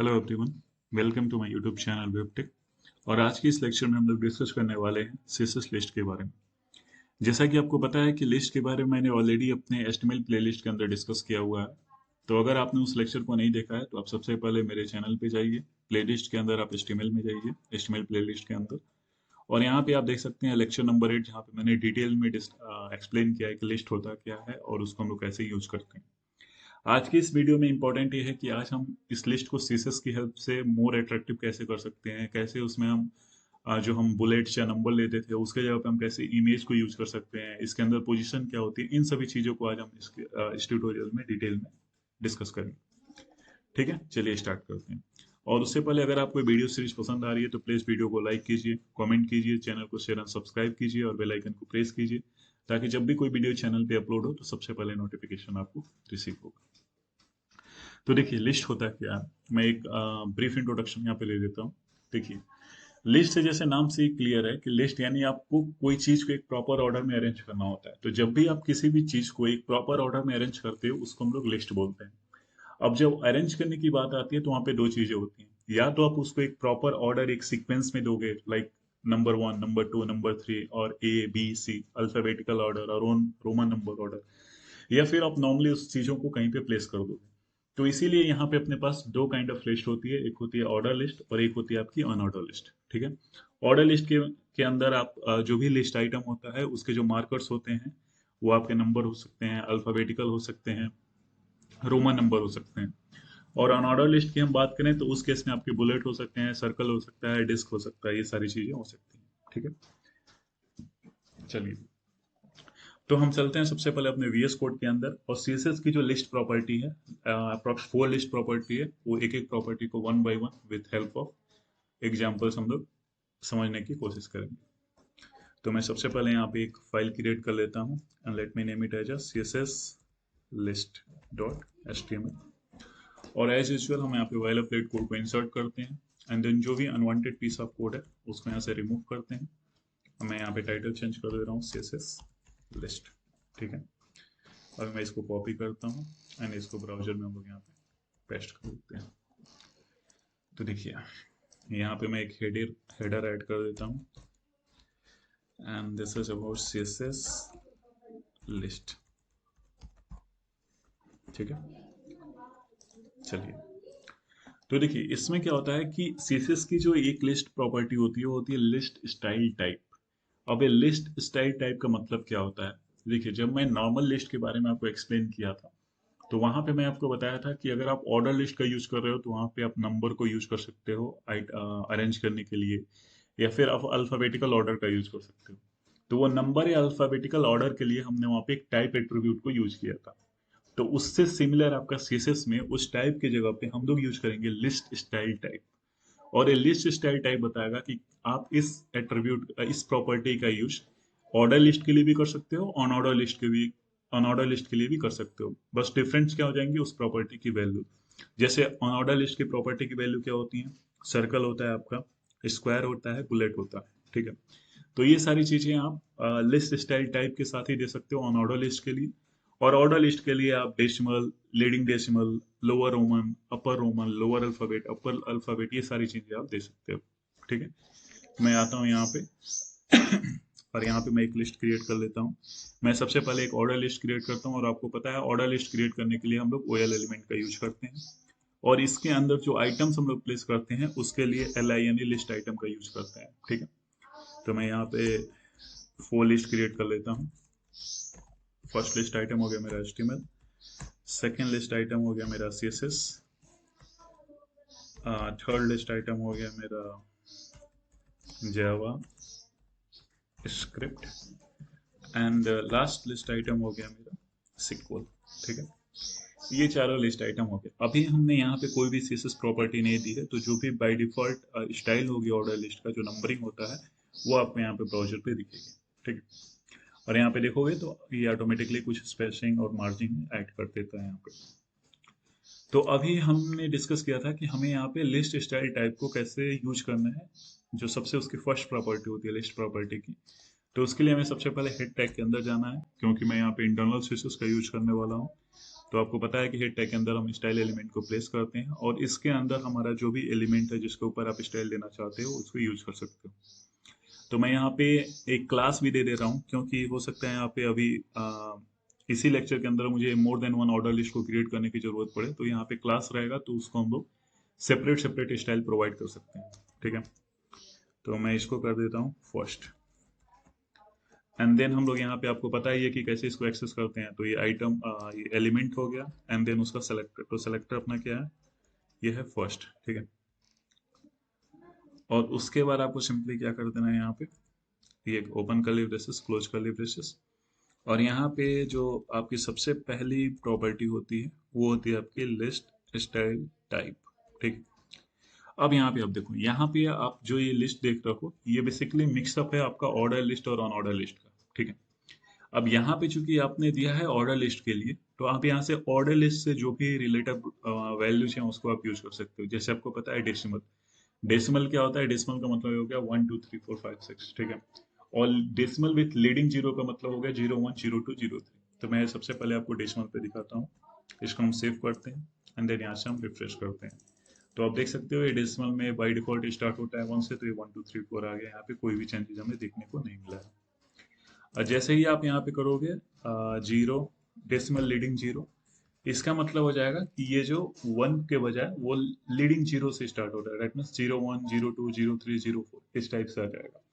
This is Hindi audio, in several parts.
Hello everyone, welcome to my YouTube channel वेबटेक। और आज की इस लेक्चर में हम लोग डिस्कस करने वाले हैं सीएसएस लिस्ट के बारे में। जैसा कि आपको पता है कि लिस्ट के बारे में मैंने ऑलरेडी अपने एचटीएमएल प्लेलिस्ट के अंदर डिस्कस किया हुआ है। तो अगर आपने उस लेक्चर को नहीं देखा है तो आप सबसे पहले मेरे चैनल पे जाइए, प्लेलिस्ट के अंदर आप एचटीएमएल में जाइए, एचटीएमएल प्लेलिस्ट के अंदर। और यहाँ पे आप देख सकते हैं लेक्चर नंबर 8, जहाँ पे मैंने डिटेल में एक्सप्लेन किया है कि लिस्ट होता क्या है और उसको हम लोग कैसे यूज करते हैं। आज की इस वीडियो में इंपॉर्टेंट ये है कि आज हम इस लिस्ट को सीएसएस की हेल्प से मोर अट्रैक्टिव कैसे कर सकते हैं, कैसे उसमें हम जो हम बुलेट्स या नंबर लेते थे उसके जगह पे हम कैसे इमेज को यूज कर सकते हैं, इसके अंदर पोजीशन क्या होती है, इन सभी चीज़ों को आज हम इस ट्यूटोरियल में डिटेल में डिस्कस करेंगे। ठीक है, चलिए स्टार्ट करते हैं। और उससे पहले अगर आपको वीडियो सीरीज पसंद आ रही है तो प्लीज़ वीडियो को लाइक कीजिए, कमेंट कीजिए, चैनल को शेयर एंड सब्सक्राइब कीजिए और बेल आइकन को प्रेस कीजिए ताकि जब भी कोई वीडियो चैनल पे अपलोड हो तो सबसे पहले नोटिफिकेशन आपको रिसीव होगा। तो देखिए लिस्ट होता है क्या। मैं एक ब्रीफ इंट्रोडक्शन यहाँ पे ले लेता हूँ। देखिए, लिस्ट से जैसे नाम से ही क्लियर है कि लिस्ट यानी आपको कोई चीज को एक प्रॉपर ऑर्डर में अरेंज करना होता है। तो जब भी आप किसी भी चीज को एक प्रॉपर ऑर्डर में अरेंज करते हो उसको हम लोग लिस्ट बोलते हैं। अब जब अरेंज करने की बात आती है तो वहाँ पे दो चीजें होती हैं। या तो आप उसको एक प्रॉपर ऑर्डर एक सीक्वेंस में दोगे, लाइक नंबर 1, नंबर 2, नंबर 3 और A B C alphabetical order और रोमन नंबर ऑर्डर, या फिर आप नॉर्मली उस चीजों को कहीं पे प्लेस कर दोगे। तो इसीलिए यहाँ पे अपने पास दो काइंड ऑफ लिस्ट होती है, एक होती है ऑर्डर लिस्ट और एक होती है आपकी अनऑर्डर लिस्ट। ठीक है, ऑर्डर लिस्ट के अंदर आप जो भी लिस्ट आइटम होता है उसके जो मार्कर्स होते हैं वो आपके नंबर हो सकते हैं, अल्फाबेटिकल हो सकते हैं, रोमन नंबर हो सकते हैं। और अनऑर्डर लिस्ट की हम बात करें तो उस केस में आपके बुलेट हो सकते हैं, सर्कल हो सकता है, डिस्क हो सकता है, ये सारी चीजें हो सकती हैं। ठीक है, चलिए तो हम चलते हैं सबसे पहले अपने वीएस कोड के अंदर। और सीएसएस की जो लिस्ट प्रॉपर्टी है, अप्रॉक्स 4 लिस्ट प्रॉपर्टी है, वो एक एक प्रॉपर्टी को one by one with help of examples हम लोग समझने की कोशिश करेंगे। तो मैं सबसे पहले यहाँ पे एक फाइल क्रिएट कर लेता हूँ and let me name it as css list dot html। और एज यूजुअल हम यहाँ पे वाइलर कोड को इंसर्ट करते हैं एंड देन जो भी अनवांटेड पीस ऑफ कोड है उसको यहाँ से रिमूव करते हैं। मैं यहाँ पे टाइटल चेंज कर दे रहा हूँ css list। ठीक है, और मैं इसको कॉपी करता हूँ एंड इसको ब्राउजर में हम लोग यहाँ पे पेस्ट कर देते हैं। तो देखिए यहाँ पे मैं एक हेडर ऐड कर देता हूँ and this is about css list. ठीक है, चलिए तो देखिए इसमें क्या होता है कि css की जो एक लिस्ट प्रॉपर्टी होती है वो होती है लिस्ट स्टाइल टाइप। अब ये लिस्ट स्टाइल टाइप का मतलब क्या होता है। देखिए, जब मैं नॉर्मल लिस्ट के बारे में आपको एक्सप्लेन किया था तो वहां पे मैं आपको बताया था कि अगर आप ऑर्डर लिस्ट का यूज कर रहे हो तो वहां पे आप नंबर को यूज कर सकते हो अरेंज करने के लिए, या फिर आप अल्फाबेटिकल ऑर्डर का यूज कर सकते हो। तो वो नंबर या अल्फाबेटिकल ऑर्डर के लिए हमने वहां पे एक टाइप एट्रीब्यूट को यूज किया था। तो उससे सिमिलर आपका सीएसएस में उस टाइप की जगह पे हम लोग यूज करेंगे लिस्ट स्टाइल टाइप। और ये लिस्ट स्टाइल टाइप बताएगा कि आप इस एट्रीब्यूट इस प्रॉपर्टी का यूज ऑर्डर लिस्ट के लिए भी कर सकते हो, अनऑर्डर लिस्ट के लिए भी कर सकते हो। बस डिफरेंस क्या हो जाएंगे उस प्रॉपर्टी की वैल्यू। जैसे अनऑर्डर लिस्ट की प्रॉपर्टी की वैल्यू क्या होती है, सर्कल होता है आपका, स्क्वायर होता है, बुलेट होता है। ठीक है, तो ये सारी चीजें आप लिस्ट स्टाइल टाइप के साथ ही दे सकते हो ऑनऑर्डर लिस्ट के लिए। और ऑर्डर लिस्ट के लिए आप decimal, leading decimal, lower Roman, upper Roman, lower alphabet, upper alphabet, ये सारी चीजें आप दे सकते हो। ठीक है, मैं आता हूँ यहाँ पे और यहाँ पे मैं एक लिस्ट क्रिएट कर लेता हूँ। मैं सबसे पहले एक ऑर्डर लिस्ट क्रिएट करता हूँ और आपको पता है ऑर्डर लिस्ट क्रिएट करने के लिए हम लोग ओएल एलिमेंट का यूज करते हैं। और इसके अंदर जो आइटम्स हम लोग प्लेस करते हैं उसके लिए LINE लिस्ट आइटम का यूज करते हैं। ठीक है, तो मैं यहाँ पे 4 लिस्ट क्रिएट कर लेता हूँ। फर्स्ट लिस्ट आइटम हो गया मेरा HTML, सेकेंड लिस्ट आइटम हो गया मेरा CSS, थर्ड लिस्ट आइटम हो गया मेरा JavaScript and last list item हो गया मेरा सिक्वल। ठीक है, ये चारों लिस्ट आइटम हो गए। अभी हमने यहाँ पे कोई भी CSS प्रॉपर्टी नहीं दी है, तो जो भी बाय डिफॉल्ट स्टाइल होगी ऑर्डर लिस्ट का जो नंबरिंग होता है वो आपको यहाँ पे ब्राउजर पे दिखेगी। ठीक है, और यहाँ पे देखोगे तो ये ऑटोमेटिकली कुछ स्पेसिंग और मार्जिन ऐड कर देता है यहाँ पे। तो अभी हमने डिस्कस किया था कि हमें यहाँ पे लिस्ट स्टाइल टाइप को कैसे यूज करना है, जो सबसे उसकी फर्स्ट प्रॉपर्टी होती है लिस्ट प्रॉपर्टी की। तो उसके लिए हमें सबसे पहले हेड टैग के अंदर जाना है, क्योंकि मैं यहाँ पे इंटरनल सीएसएस का यूज करने वाला हूँ। तो आपको पता है कि हेड टैग के अंदर हम स्टाइल एलिमेंट को प्लेस करते हैं और इसके अंदर हमारा जो भी एलिमेंट है जिसके ऊपर आप स्टाइल देना चाहते हो उसको यूज कर सकते हो। तो मैं यहाँ पे एक क्लास भी दे दे रहा हूँ क्योंकि हो सकता है यहाँ पे अभी इसी लेक्चर के अंदर मुझे more than one order list को क्रिएट करने की जरूरत पड़े, तो यहाँ पे क्लास रहेगा तो उसको हम लोग सेपरेट सेपरेट स्टाइल प्रोवाइड कर सकते हैं। ठीक है, तो मैं इसको कर देता हूँ फर्स्ट, एंड देन हम लोग यहाँ पे आपको पता ही है कि कैसे इसको एक्सेस करते हैं। तो ये आइटम ये एलिमेंट हो गया एंड देन उसका सेलेक्टर, तो सेलेक्टर अपना क्या है, ये है फर्स्ट। ठीक है, और उसके बाद आपको सिंपली क्या कर देना है, यहाँ पे ये open curly braces close curly braces, और यहाँ पे जो आपकी सबसे पहली प्रॉपर्टी होती है वो होती है आपकी लिस्ट स्टाइल टाइप। ठीक, अब यहाँ पे आप देखो, यहाँ पे आप जो ये लिस्ट देख रहे हो ये बेसिकली मिक्सअप है आपका ऑर्डर लिस्ट और ऑन ऑर्डर लिस्ट का। ठीक है, अब यहाँ पे चूंकि आपने दिया है ऑर्डर लिस्ट के लिए, तो आप यहाँ से ऑर्डर लिस्ट से जो भी रिलेटेड वैल्यूज हैं उसको आप यूज कर सकते हो। जैसे आपको पता है डेसिमल, डेसिमल क्या होता है, डेसिमल का मतलब हो गया 1 2 3 4 5 6। ठीक है, और डेसिमल विथ लीडिंग जीरो का मतलब हो गया 0 1 0 2 0 3। तो मैं सबसे पहले आपको डेसिमल पे दिखाता हूँ, इसको हम सेव करते हैं एंड देन यहाँ से हम रिफ्रेश करते हैं। तो आप देख सकते हो ये डेसिमल में बाय डिफॉल्ट स्टार्ट होता है 1 से, तो ये 1 2 3 4 आ गया। यहाँ पे कोई भी चेंजेस हमें देखने को नहीं मिला है। और जैसे ही आप यहाँ पे करोगे जीरो डेसिमल लीडिंग जीरो, इसका मतलब हो जाएगा कि ये जो वन के बजाय वो लीडिंग जीरो से स्टार्ट हो रहा है। दैट मीन्स 0 1 0 2 0 3 0 4 इस टाइप से आ जाएगा।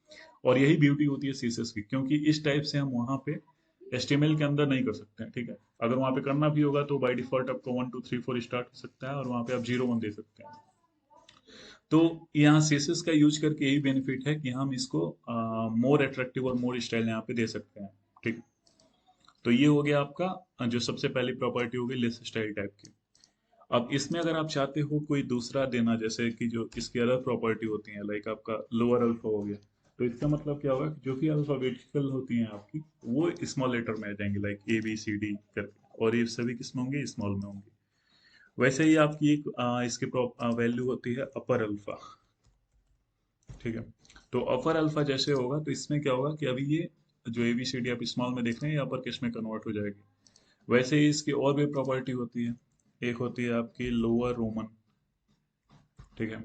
और यही ब्यूटी होती है सीएसएस की, क्योंकि इस टाइप से हम वहाँ पे एचटीएमएल के अंदर नहीं कर सकते हैं। ठीक है, अगर वहाँ पे करना भी होगा तो बाय डिफॉल्ट आपको 1 2 3 4 स्टार्ट हो सकता है और वहाँ पे आप 0 1 दे सकते हैं। तो यहाँ सीएसएस का यूज करके यही बेनिफिट है कि हम इसको मोर अट्रैक्टिव और मोर स्टाइल यहाँ पे दे सकते हैं। ठीक, तो ये हो गया आपका जो सबसे पहली प्रॉपर्टी हो गई लिस्ट स्टाइल टाइप की। अब इसमें अगर आप चाहते हो कोई दूसरा देना, जैसे कि जो इसकी अलग प्रॉपर्टी होती है, लाइक आपका लोअर अल्फा हो गया, तो इसका मतलब क्या होगा कि जो भी अल्फाबेटिकल होती हैं आपकी वो स्मॉल लेटर में आ जाएंगे, लाइक ABCD करके, और ये सभी किसमें होंगे, स्मॉल में होंगे। वैसे ही आपकी एक इसकी वैल्यू होती है अपर अल्फा। ठीक है, तो अपर अल्फा जैसे होगा तो इसमें क्या होगा कि अभी ये जो ABCD आप स्मॉल में देख रहे हैं ये अपर केस में कन्वर्ट हो जाएगी। वैसे ही इसकी और भी प्रॉपर्टी होती है, एक होती है आपकी लोअर रोमन। ठीक है,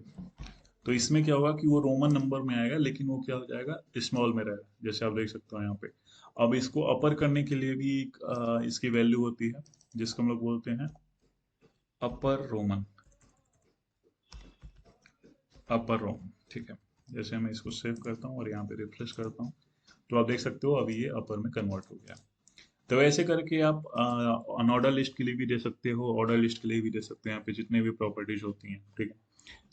तो इसमें क्या होगा कि वो रोमन नंबर में आएगा लेकिन वो क्या हो जाएगा, स्मॉल में रहेगा, जैसे आप देख सकते हो यहाँ पे। अब इसको अपर करने के लिए भी एक, इसकी वैल्यू होती है जिसको हम लोग बोलते हैं अपर रोमन, अपर रोमन। ठीक है, जैसे मैं इसको सेव करता हूँ और यहाँ पे रिफ्रेश करता हूँ तो आप देख सकते हो अभी ये अपर में कन्वर्ट हो गया। तो ऐसे करके आप अनऑर्डर लिस्ट के लिए भी दे सकते हो, ऑर्डर लिस्ट के लिए भी दे सकते हैं, यहाँ पे जितने भी प्रॉपर्टीज होती हैं। ठीक है,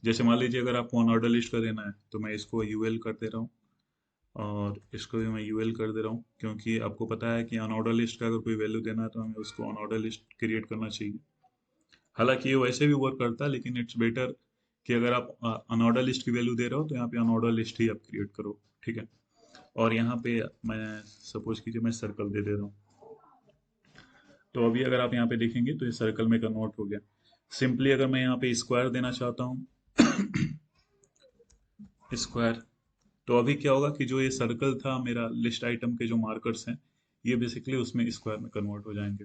जैसे मान लीजिए अगर आपको अनऑर्डर लिस्ट का देना है तो मैं इसको यूएल कर दे रहा हूँ और इसको भी मैं यूएल कर दे रहा हूँ, क्योंकि आपको पता है कि अनऑर्डर लिस्ट का अगर कोई वैल्यू देना है तो हमें उसको अनऑर्डर लिस्ट क्रिएट करना चाहिए। हालांकि ये वैसे भी वर्क करता है लेकिन इट्स बेटर कि अगर आप अनऑर्डर लिस्ट की वैल्यू दे रहे हो तो यहाँ पे अनऑर्डर लिस्ट ही आप क्रिएट करो। ठीक है, और यहाँ पे मैं सपोज कीजिए मैं सर्कल दे दे रहा हूँ, तो अभी अगर आप यहाँ पे देखेंगे तो ये सर्कल में कन्वर्ट हो गया। सिंपली अगर मैं यहाँ पे स्क्वायर देना चाहता हूँ स्क्वायर, तो अभी क्या होगा कि जो ये सर्कल था मेरा लिस्ट आइटम के जो मार्कर्स हैं ये बेसिकली उसमें स्क्वायर में कन्वर्ट हो जाएंगे।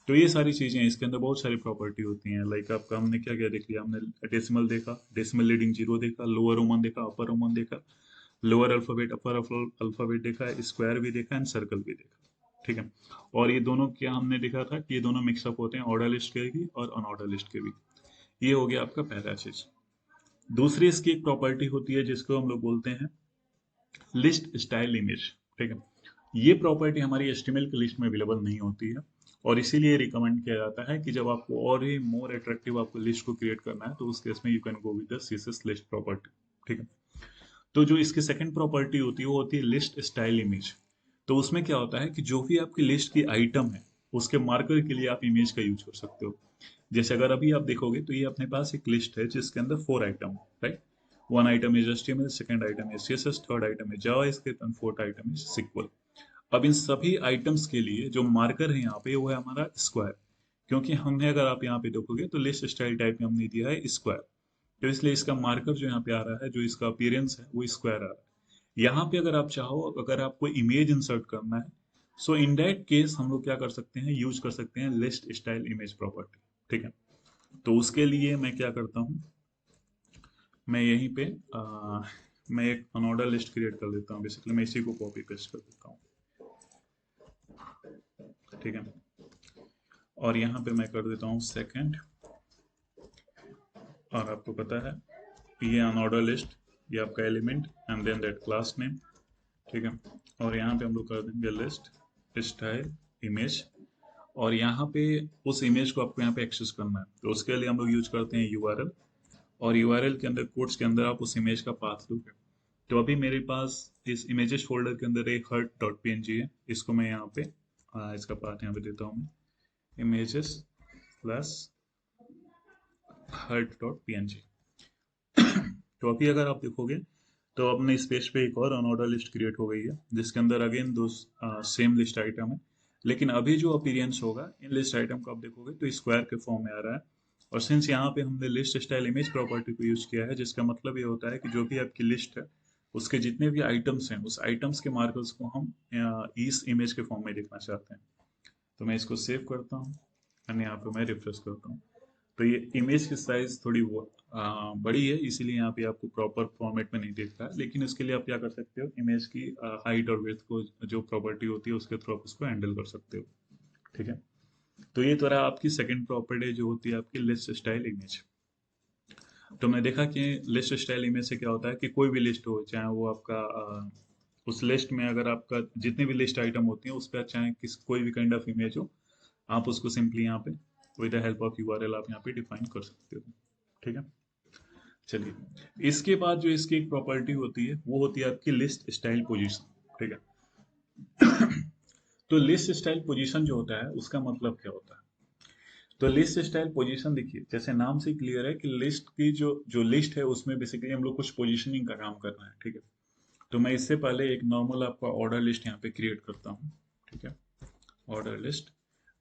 तो ये सारी चीजें हैं, इसके अंदर बहुत सारी प्रॉपर्टी होती हैं। लाइक आपका हमने क्या क्या देख लिया, हमने डेसिमल देखा, डेसिमल लीडिंग जीरो देखा, लोअर रोमन देखा, अपर रोमन देखा, लोअर अल्फाबेट अपर अल्फाबेट देखा, स्क्वायर भी देखा एंड सर्कल भी देखा। ठीक है, और ये दोनों क्या हमने देखा था कि ये दोनों मिक्सअप होते हैं ऑर्डर लिस्ट के भी और अनऑर्डर लिस्ट के भी। ये हो गया आपका पहला चीज। दूसरी इसकी एक प्रॉपर्टी होती है जिसको हम लोग बोलते हैं लिस्ट स्टाइल इमेज। ठीक है, ये प्रॉपर्टी हमारी एचटीएमएल की लिस्ट में अवेलेबल नहीं होती है और इसीलिए रिकमेंड किया जाता है कि जब आपको और ही मोर अट्रैक्टिव आपको लिस्ट को क्रिएट करना है तो उस केस में you can go with the CSS list property. ठीक है, तो जो इसकी सेकंड प्रॉपर्टी होती है वो होती है लिस्ट स्टाइल इमेज। तो उसमें क्या होता है कि जो भी आपकी लिस्ट की आइटम है उसके मार्कर के लिए आप इमेज का यूज कर सकते हो। जैसे अगर अभी आप देखोगे तो ये अपने पास एक लिस्ट है जिसके अंदर 4 आइटम है, right. One item is HTML, second item is CSS, third item is JavaScript and fourth item is SQL। अब इन सभी आइटम्स के लिए जो मार्कर है यहाँ पे वो है हमारा स्क्वायर, क्योंकि हमने अगर आप यहाँ पे देखोगे तो लिस्ट स्टाइल टाइप में हमने दिया है स्क्वायर, तो इसलिए इसका मार्कर जो यहाँ पे आ रहा है, जो इसका अपीयरेंस है वो स्क्वायर आ रहा है। यहाँ पे अगर आप चाहो, अगर आपको इमेज इंसर्ट करना है सो इन दैट केस हम लोग क्या कर सकते हैं, यूज कर सकते हैं लिस्ट स्टाइल इमेज प्रॉपर्टी। ठीक है, तो उसके लिए मैं क्या करता हूँ, मैं यहीं पे मैं एक अनऑर्डर लिस्ट क्रिएट कर देता हूँ। बेसिकली मैं इसी को कॉपी पेस्ट कर देता हूँ। ठीक है, और यहाँ पे मैं कर देता हूँ सेकंड, और आपको पता है ये अनऑर्डर लिस्ट, ये आपका element and then that class name. ठीक है, और यहाँ पे हम लोग कर देंगे लिस्ट स्टाइल इमेज, और यहाँ पे उस इमेज को आपको यहाँ पे एक्सेस करना है, तो उसके लिए हम लोग यूज करते हैं यूआरएल, और यूआरएल के अंदर कोट्स के अंदर आप उस इमेज का पाथ दोगे। तो अभी मेरे पास इस इमेजेस फोल्डर के अंदर एक हर्ट डॉट पी है, इसको मैं यहाँ पे इसका पाथ यहाँ पे देता हूँ, images plus heart dot P. तो अभी अगर आप देखोगे तो अपने इस पेज पे एक और अनऑर्डर लिस्ट क्रिएट हो गई है, जिसके अंदर अगेन दो सेम लिस्ट आइटम है, लेकिन अभी जो अपीयरेंस होगा इन लिस्ट आइटम को आप देखोगे तो स्क्वायर के फॉर्म में आ रहा है। और सिंस यहाँ पे हमने लिस्ट स्टाइल इमेज प्रॉपर्टी को यूज किया है, जिसका मतलब ये होता है कि जो भी आपकी लिस्ट है उसके जितने भी आइटम्स हैं उस आइटम्स के मार्कर्स को हम इस इमेज के फॉर्म में देखना चाहते हैं। तो मैं इसको सेव करता हूँ और यहाँ पे मैं रिफ्रेश करता हूँ। तो ये इमेज की साइज थोड़ी बड़ी है, इसीलिए यहाँ पे आपको प्रॉपर फॉर्मेट में नहीं दिख रहा है, लेकिन उसके लिए आप क्या कर सकते हो, इमेज की हाइट और विड्थ को जो प्रॉपर्टी होती है उसके थ्रू आप उसको हैंडल कर सकते हो। ठीक है, तो ये तो रहा आपकी सेकंड प्रॉपर्टी जो होती है आपकी लिस्ट स्टाइल इमेज। तो मैं देखा कि लिस्ट स्टाइल इमेज से क्या होता है कि कोई भी लिस्ट हो, चाहे वो आपका उस लिस्ट में अगर आपका जितने भी लिस्ट आइटम होती हैं उस पर चाहे किस कोई भी काइंड ऑफ इमेज हो, आप उसको सिंपली यहाँ पे with the help of URL आप यहाँ पे डिफाइन कर सकते हो। ठीक है, चलिए इसके बाद जो इसकी एक प्रॉपर्टी होती है वो होती है आपकी लिस्ट स्टाइल पोजीशन। ठीक है, तो लिस्ट स्टाइल पोजीशन जो होता है उसका मतलब क्या होता है, तो लिस्ट स्टाइल पोजीशन देखिए जैसे नाम से क्लियर है कि लिस्ट की जो जो लिस्ट है उसमें बेसिकली हम लोग कुछ पोजीशनिंग का काम करना है। ठीक है, तो मैं इससे पहले एक नॉर्मल आपका ऑर्डर लिस्ट यहाँ पे क्रिएट करता हूँ। ठीक है, ऑर्डर लिस्ट,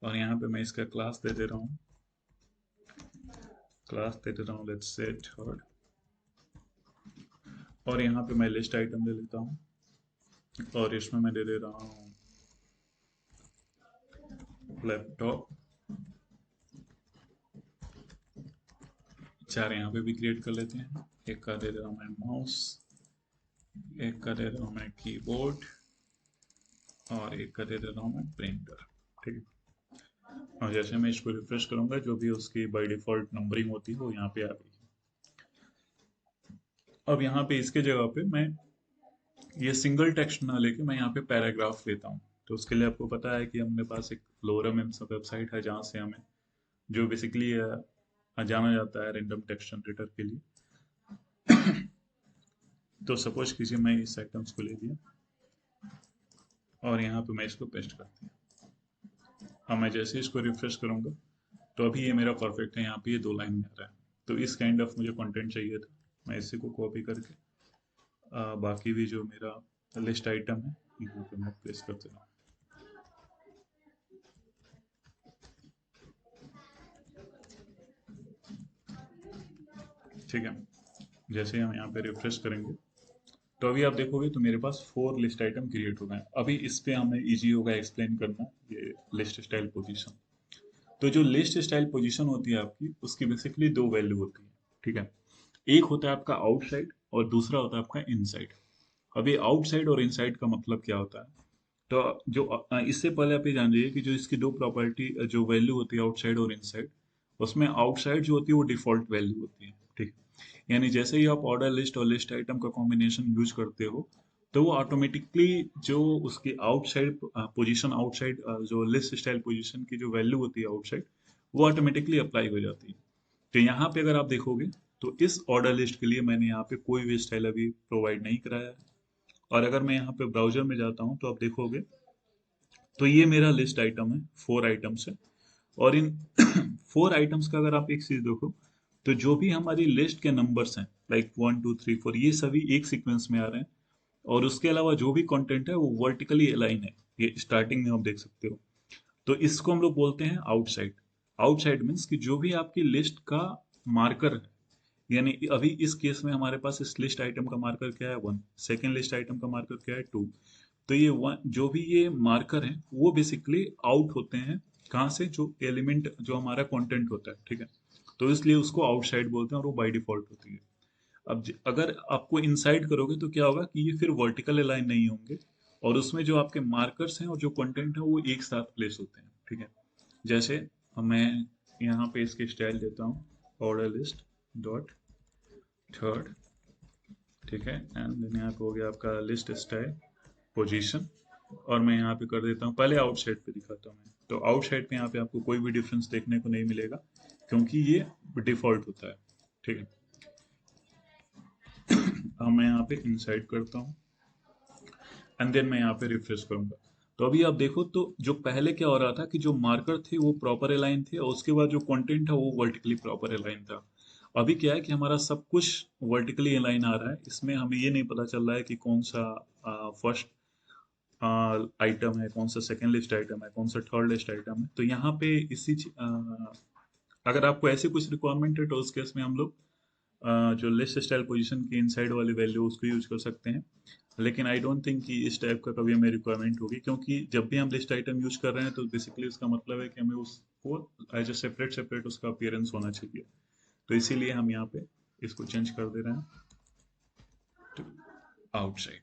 और यहाँ पे मैं इसका क्लास दे दे रहा हूँ, क्लास दे दे रहा हूँ लेट्स से थर्ड, और यहाँ पे मैं लिस्ट आइटम ले लेता हूँ, और इसमें मैं दे दे रहा हूँ लैपटॉप। चार यहाँ पे भी क्रिएट कर लेते हैं, एक का दे दे रहा हूँ मैं माउस, एक का दे रहा हूँ मैं कीबोर्ड, और एक का दे दे रहा हूँ मैं प्रिंटर। ठीक है, और जैसे मैं इसको रिफ्रेश करूंगा जो भी उसकी बाय डिफॉल्ट नंबरिंग होती है वो यहाँ पे आ गई है। अब यहाँ पे इसके जगह पे मैं ये सिंगल टेक्स्ट ना लेके मैं यहाँ पे पैराग्राफ लेता हूँ। तो उसके लिए आपको पता है कि हमने पास एक लोरम वेबसाइट है जहाँ से हमें जो बेसिकली जाना जाता है रैंडम टेक्स्ट जनरेटर के लिए। तो सपोज कीजिए मैं इस आइटम्स को ले लिया और यहाँ पे मैं इसको पेस्ट कर दिया। अब मैं जैसे इसको रिफ्रेश करूंगा तो अभी ये मेरा परफेक्ट है, यहाँ पे ये दो लाइन में आ रहा है। तो इस काइंड ऑफ मुझे कंटेंट चाहिए था, मैं इसी को कॉपी करके बाकी भी जो मेरा लिस्ट आइटम है यहाँ पे मैं प्लेस कर देता हूँ। ठीक है, जैसे हम यहाँ पे रिफ्रेश करेंगे तो अभी आप देखोगे तो मेरे पास 4 लिस्ट आइटम क्रिएट हो गए हैं। अभी इस पे हमें इजी होगा एक्सप्लेन करना ये लिस्ट स्टाइल पोजीशन। तो जो लिस्ट स्टाइल पोजीशन होती है आपकी उसकी बेसिकली दो वैल्यू होती है। ठीक है, एक होता है आपका आउटसाइड और दूसरा होता है आपका इनसाइड। अभी आउटसाइड और इनसाइड का मतलब क्या होता है, तो जो इससे पहले आप ये जान लीजिए कि जो इसकी दो प्रॉपर्टी जो वैल्यू होती है आउटसाइड और इनसाइड, उसमें आउटसाइड जो होती है वो डिफॉल्ट वैल्यू होती है। ठीक, यानी जैसे ही आप ऑर्डर लिस्ट और लिस्ट आइटम का कॉम्बिनेशन यूज करते हो तो वो ऑटोमेटिकली जो उसकी आउटसाइड पोजीशन, आउटसाइड जो लिस्ट स्टाइल पोजीशन की जो वैल्यू होती है आउटसाइड, वो ऑटोमेटिकली अप्लाई हो जाती है। तो यहाँ पे अगर आप देखोगे तो इस ऑर्डर लिस्ट के लिए मैंने यहाँ पे कोई भी स्टाइल अभी प्रोवाइड नहीं कराया है। और अगर मैं यहाँ पे ब्राउजर में जाता हूँ तो आप देखोगे तो ये मेरा लिस्ट आइटम है, 4 आइटम्स है। और इन 4 आइटम्स का अगर आप एक चीज देखो तो जो भी हमारी लिस्ट के नंबर्स हैं लाइक 1 2 3 4 ये सभी एक सीक्वेंस में आ रहे हैं, और उसके अलावा जो भी कंटेंट है वो वर्टिकली अलाइन है, ये स्टार्टिंग में आप देख सकते हो। तो इसको हम लोग बोलते हैं आउटसाइड। आउटसाइड मीन्स कि जो भी आपकी लिस्ट का मार्कर है, यानी अभी इस केस में हमारे पास इस लिस्ट आइटम का मार्कर क्या है 1, सेकेंड लिस्ट आइटम का मार्कर क्या है 2, तो ये जो भी ये मार्कर हैं वो बेसिकली आउट होते हैं कहाँ से, जो एलिमेंट जो हमारा कंटेंट होता है, ठीक है। तो इसलिए उसको आउटसाइड बोलते हैं और वो बाय डिफॉल्ट होती है। अब अगर आपको इनसाइड करोगे तो क्या होगा कि ये फिर वर्टिकल अलाइन नहीं होंगे, और उसमें जो आपके मार्कर्स हैं और जो कंटेंट है वो एक साथ प्लेस होते हैं, ठीक है। जैसे मैं यहाँ पे इसके स्टाइल देता हूँ, ऑर्डर लिस्ट डॉट थर्ड, ठीक है। एंड देन यहाँ पे हो गया आपका लिस्ट स्टाइल पोजीशन, और मैं यहाँ पे कर देता हूँ, पहले आउटसाइड पे दिखाता हूँ मैं। तो आउटसाइड पे यहाँ पे आपको कोई भी डिफरेंस देखने को नहीं मिलेगा, क्योंकि ये डिफॉल्ट होता है, ठीक है। अब मैं यहाँ पे इनसाइड करता हूँ एंड देन मैं यहाँ पे रिफ्रेश करूंगा। तो अभी आप देखो तो जो पहले क्या हो रहा था कि जो मार्कर थे वो प्रॉपर अलाइन थे, और उसके बाद जो कंटेंट था वो वर्टिकली प्रॉपर अलाइन था। अभी क्या है कि हमारा सब कुछ वर्टिकली अलाइन आ रहा है, इसमें हमें ये नहीं पता चल रहा है कि कौन सा फर्स्ट आइटम है, कौन सा सेकेंड लिस्ट आइटम है, कौन सा थर्ड लिस्ट आइटम है। तो यहाँ पे अगर आपको ऐसी कुछ रिक्वायरमेंट है तो उस केस में हम लोग जो लिस्ट स्टाइल पोजीशन की इनसाइड वाली वैल्यू उसको यूज कर सकते हैं। लेकिन आई डोंट थिंक कि इस टाइप का कभी हमें रिक्वायरमेंट होगी, क्योंकि जब भी हम लिस्ट आइटम यूज कर रहे हैं तो बेसिकली उसका मतलब है कि हमें उसको एज ए सेपरेट सेपरेट उसका अपीयरेंस होना चाहिए। तो इसीलिए हम यहाँ पे इसको चेंज कर दे रहे हैं टू आउटसाइड,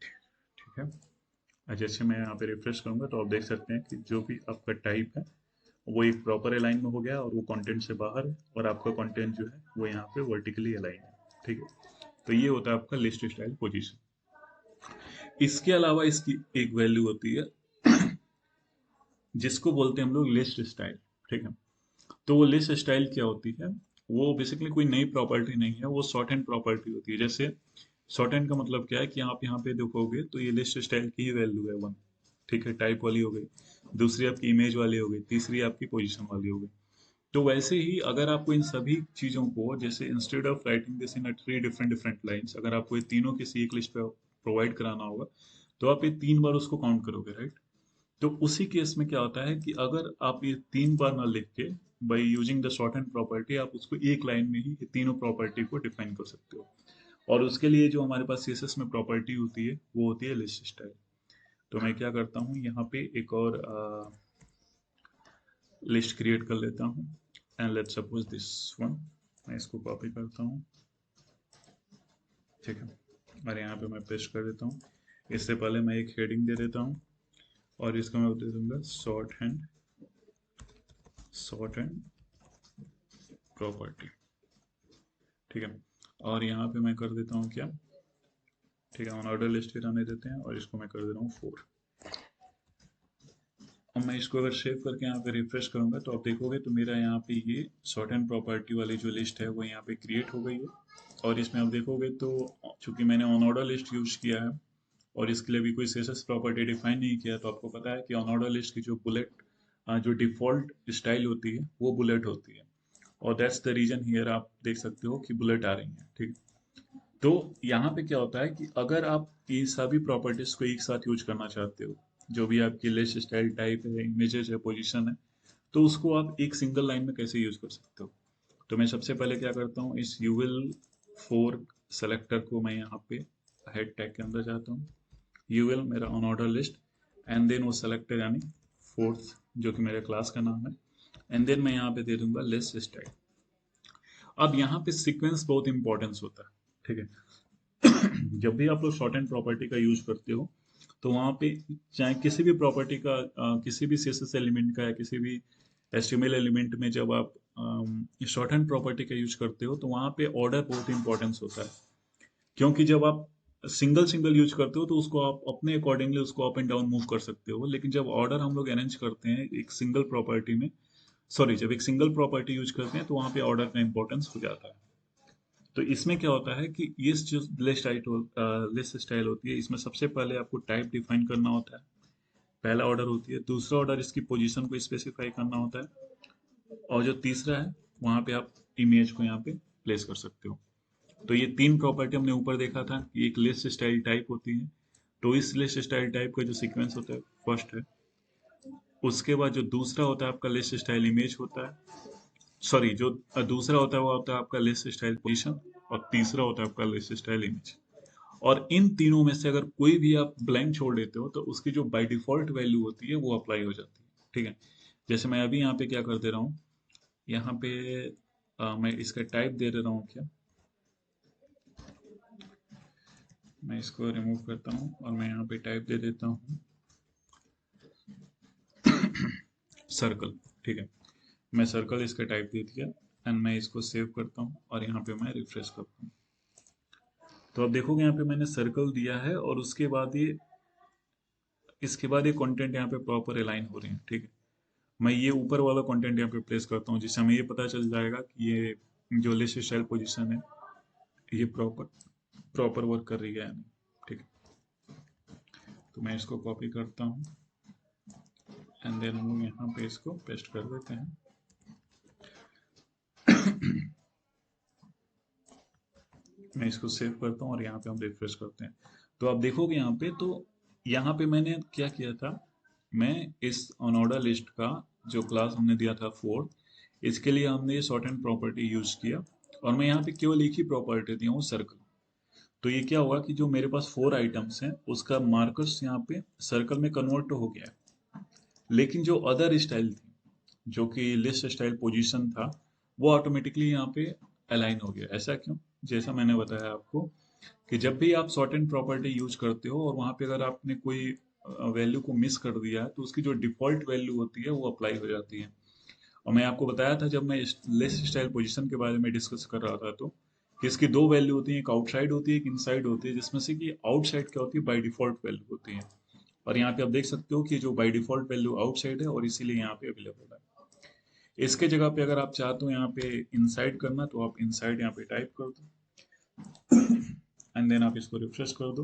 ठीक है। जैसे मैं यहाँ पे रिफ्रेश करूंगा तो आप देख सकते हैं कि जो भी आपका टाइप है वो एक प्रॉपर अलाइन में हो गया, और वो कंटेंट से बाहर है, और आपका कंटेंट जो है वो यहाँ पे वर्टिकली अलाइन है, ठीक है। तो ये होता है आपका लिस्ट स्टाइल पोजीशन। इसके अलावा इसकी एक वैल्यू होती है जिसको बोलते हैं हम लोग लिस्ट स्टाइल, ठीक है। तो वो लिस्ट स्टाइल क्या होती है, वो बेसिकली कोई नई प्रॉपर्टी नहीं है, वो शॉर्ट हैंड प्रॉपर्टी होती है। जैसे शॉर्ट हैंड का मतलब क्या है कि आप यहाँ पे देखोगे तो ये लिस्ट स्टाइल की ही वैल्यू है वन, ठीक है, टाइप वाली हो गई, दूसरी आपकी इमेज वाली हो गई, तीसरी आपकी पोजीशन वाली हो गई। तो वैसे ही अगर आपको इन सभी चीजों को, जैसे instead of writing this in three different different lines, अगर आपको ये तीनों किसी एक लिस्ट पे प्रोवाइड कराना होगा तो आप ये तीन बार उसको काउंट करोगे, राइट। तो उसी केस में क्या होता है कि अगर आप ये तीन बार ना लिख के by using the short hand property आप उसको एक लाइन में ही ये तीनों प्रॉपर्टी को डिफाइन कर सकते हो। और उसके लिए जो हमारे पास सीएसएस में प्रॉपर्टी होती है वो होती है लिस्ट स्टाइल। तो मैं क्या करता हूँ, यहाँ पे एक और लिस्ट क्रिएट कर लेता हूँ, and let's suppose this one. मैं इसको कॉपी करता हूँ, ठीक है, और यहाँ पे मैं पेस्ट कर देता हूँ। इससे पहले मैं एक हेडिंग दे देता हूँ, और इसको मैं दे दूंगा शॉर्ट हैंड प्रॉपर्टी, ठीक है। और यहाँ पे मैं कर देता हूँ क्या, ठीक है, ऑन ऑर्डर लिस्ट ही रहने देते हैं, और इसको मैं कर दे रहा हूँ 4। अब मैं इसको अगर सेव करके यहाँ पे रिफ्रेश करूंगा तो आप देखोगे तो मेरा यहाँ पे ये शॉर्ट एंड प्रॉपर्टी वाली जो लिस्ट है वो यहाँ पे क्रिएट हो गई है। और इसमें आप देखोगे तो चूंकि मैंने ऑन ऑर्डर लिस्ट यूज किया है और इसके लिए भी कोई सीएसएस प्रॉपर्टी डिफाइन नहीं किया, तो आपको पता है कि ऑन ऑर्डर लिस्ट की जो बुलेट जो डिफॉल्ट स्टाइल होती है वो बुलेट होती है, और दैट्स द रीजन हियर आप देख सकते हो कि बुलेट आ रही है, ठीक है। तो यहाँ पे क्या होता है कि अगर आप ये सभी प्रॉपर्टीज को एक साथ यूज करना चाहते हो, जो भी आपकी लिस्ट स्टाइल टाइप है, इमेजेस है, पोजीशन है, तो उसको आप एक सिंगल लाइन में कैसे यूज कर सकते हो। तो मैं सबसे पहले क्या करता हूँ, इस यूविल फोर सेलेक्टर को मैं यहाँ पे हेड टैग के अंदर जाता हूँ, यूविल मेरा unorder list, and then वो सेलेक्टर यानी फोर्थ जो कि मेरे क्लास का नाम है, एंड देन मैं यहाँ पे दे दूंगा लिस्ट स्टाइल। अब यहाँ पे सीक्वेंस बहुत इंपॉर्टेंस होता है, ठीक है। जब भी आप लोग शॉर्ट एंड प्रॉपर्टी का यूज करते हो तो वहाँ पे चाहे किसी भी प्रॉपर्टी का किसी भी सीएसएस एलिमेंट का या किसी भी एचटीएमएल एलिमेंट में जब आप शॉर्ट हैंड प्रॉपर्टी का यूज करते हो तो वहाँ पे ऑर्डर बहुत इंपॉर्टेंस होता है। क्योंकि जब आप सिंगल सिंगल यूज करते हो तो उसको आप अपने अकॉर्डिंगली उसको अप एंड डाउन मूव कर सकते हो, लेकिन जब ऑर्डर हम लोग अरेंज करते हैं एक सिंगल प्रॉपर्टी में, सॉरी जब एक सिंगल प्रॉपर्टी यूज करते हैं तो वहाँ पे ऑर्डर का इंपॉर्टेंस हो जाता है। तो इसमें क्या होता है कि ये जो लिस्ट स्टाइल होती है इसमें सबसे पहले आपको टाइप डिफाइन करना होता है, पहला ऑर्डर होती है। दूसरा ऑर्डर इसकी पोजीशन को स्पेसिफाई करना होता है, और जो तीसरा है वहाँ पे आप इमेज को यहाँ पे प्लेस कर सकते हो। तो ये तीन प्रॉपर्टी हमने ऊपर देखा था कि एक लिस्ट स्टाइल टाइप होती है। तो इस लिस्ट स्टाइल टाइप का जो सीक्वेंस होता है फर्स्ट है, उसके बाद जो दूसरा होता है आपका लिस्ट स्टाइल इमेज होता है, सॉरी जो दूसरा होता है वो होता है आपका लिस्ट स्टाइल पोजीशन, और तीसरा होता है आपका लिस्ट स्टाइल इमेज। और इन तीनों में से अगर कोई भी आप ब्लैंक छोड़ देते हो तो उसकी जो बाय डिफॉल्ट वैल्यू होती है वो अप्लाई हो जाती है। ठीक है, जैसे मैं अभी यहाँ पे क्या कर दे रहा हूँ, यहाँ पे मैं इसका टाइप दे दे रहा हूँ क्या, मैं इसको रिमूव करता हूँ और मैं यहाँ पे टाइप दे देता हूँ सर्कल। ठीक है, मैं सर्कल इसका टाइप दे दिया एंड मैं इसको सेव करता हूँ और यहाँ पे मैं रिफ्रेश करता हूँ। तो आप देखोगे यहाँ पे मैंने सर्कल दिया है और उसके बाद ये, इसके बाद ये कंटेंट यहाँ पे प्रॉपर अलाइन हो रहे हैं। ठीक है, मैं ये ऊपर वाला कंटेंट यहाँ पे प्लेस करता हूँ जिससे हमें ये पता चल जाएगा कि ये जो लिस्ट स्टाइल पोजीशन है ये प्रॉपर प्रॉपर वर्क कर रही है या नहीं। ठीक है, तो मैं इसको कॉपी करता हूँ एंड देन हम लोग यहाँ पे इसको पेस्ट कर देते हैं। मैं इसको सेव करता हूँ और यहाँ पे हम रिफ्रेश करते हैं। तो आप देखोगे यहाँ पे, तो यहाँ पे मैंने क्या किया था, मैं इस अनऑर्डर लिस्ट का जो क्लास हमने दिया था 4, इसके लिए हमने ये सॉर्ट एंड प्रॉपर्टी यूज किया और मैं यहाँ पे केवल एक ही प्रॉपर्टी दिया हूँ, सर्कल। तो ये क्या हुआ कि जो मेरे पास 4 आइटम्स हैं उसका मार्कर्स यहाँ पे सर्कल में कन्वर्ट हो गया है, लेकिन जो अदर स्टाइल थी, जो कि लिस्ट स्टाइल पोजीशन था, वो ऑटोमेटिकली यहाँ पे अलाइन हो गया। ऐसा क्यों? जैसा मैंने बताया आपको कि जब भी आप सॉर्ट एंड प्रॉपर्टी यूज करते हो और वहां पे अगर आपने कोई वैल्यू को मिस कर दिया है तो उसकी जो डिफॉल्ट वैल्यू होती है वो अप्लाई हो जाती है। और मैं आपको बताया था जब मैं लिस्ट स्टाइल पोजीशन के बारे में डिस्कस कर रहा था, तो कि इसकी दो वैल्यू होती है, एक आउटसाइड होती है, एक इनसाइड होती है, जिसमें से कि आउटसाइड क्या होती है, बाय डिफॉल्ट वैल्यू होती है। और यहाँ पे आप देख सकते हो कि जो बाय डिफॉल्ट वैल्यू आउटसाइड है और इसीलिए यहाँ पे अवेलेबल है। इसके जगह पे अगर आप चाहते हो यहाँ पे इनसाइड करना तो आप इनसाइड यहाँ पे टाइप कर दो एंड देन आप इसको रिफ्रेश कर दो।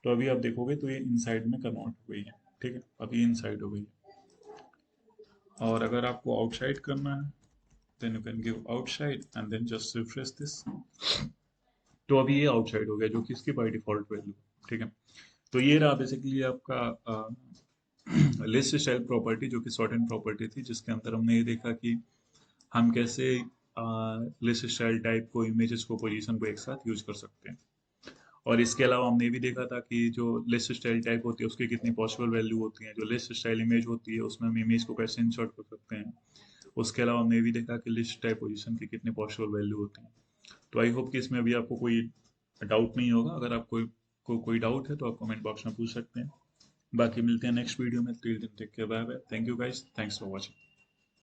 तो अभी आप देखोगे तो ये इनसाइड में कन्वर्ट हो गई है। ठीक है, अभी इनसाइड हो गई है। और अगर आपको आउटसाइड करना है then you can give outside and then just refresh this. तो अभी ये आउटसाइड हो गया जो कि इसकी बाय डिफॉल्ट वैल्यू। ठीक है, तो ये रहा बेसिकली आपका लिस्ट स्टाइल प्रॉपर्टी जो कि सॉर्ट एंड प्रॉपर्टी थी, जिसके अंदर हमने ये देखा कि हम कैसे लिस्ट स्टाइल टाइप को, इमेजेस को, पोजीशन को एक साथ यूज कर सकते हैं। और इसके अलावा हमने ये भी देखा था कि जो लिस्ट स्टाइल टाइप होती है उसकी कितनी पॉसिबल वैल्यू होती है, जो लिस्ट स्टाइल इमेज होती है उसमें हम इमेज को कैसे इंसर्ट कर सकते हैं। उसके अलावा हमने ये भी देखा कि लिस्ट टाइप पोजीशन की कितनी पॉसिबल वैल्यू होती है। तो आई होप कि इसमें अभी आपको कोई डाउट नहीं होगा। अगर आपको कोई डाउट है तो आप कमेंट बॉक्स में पूछ सकते हैं। बाकी मिलते हैं नेक्स्ट वीडियो में। Till then take care, bye bye, thank you guys, thanks for watching.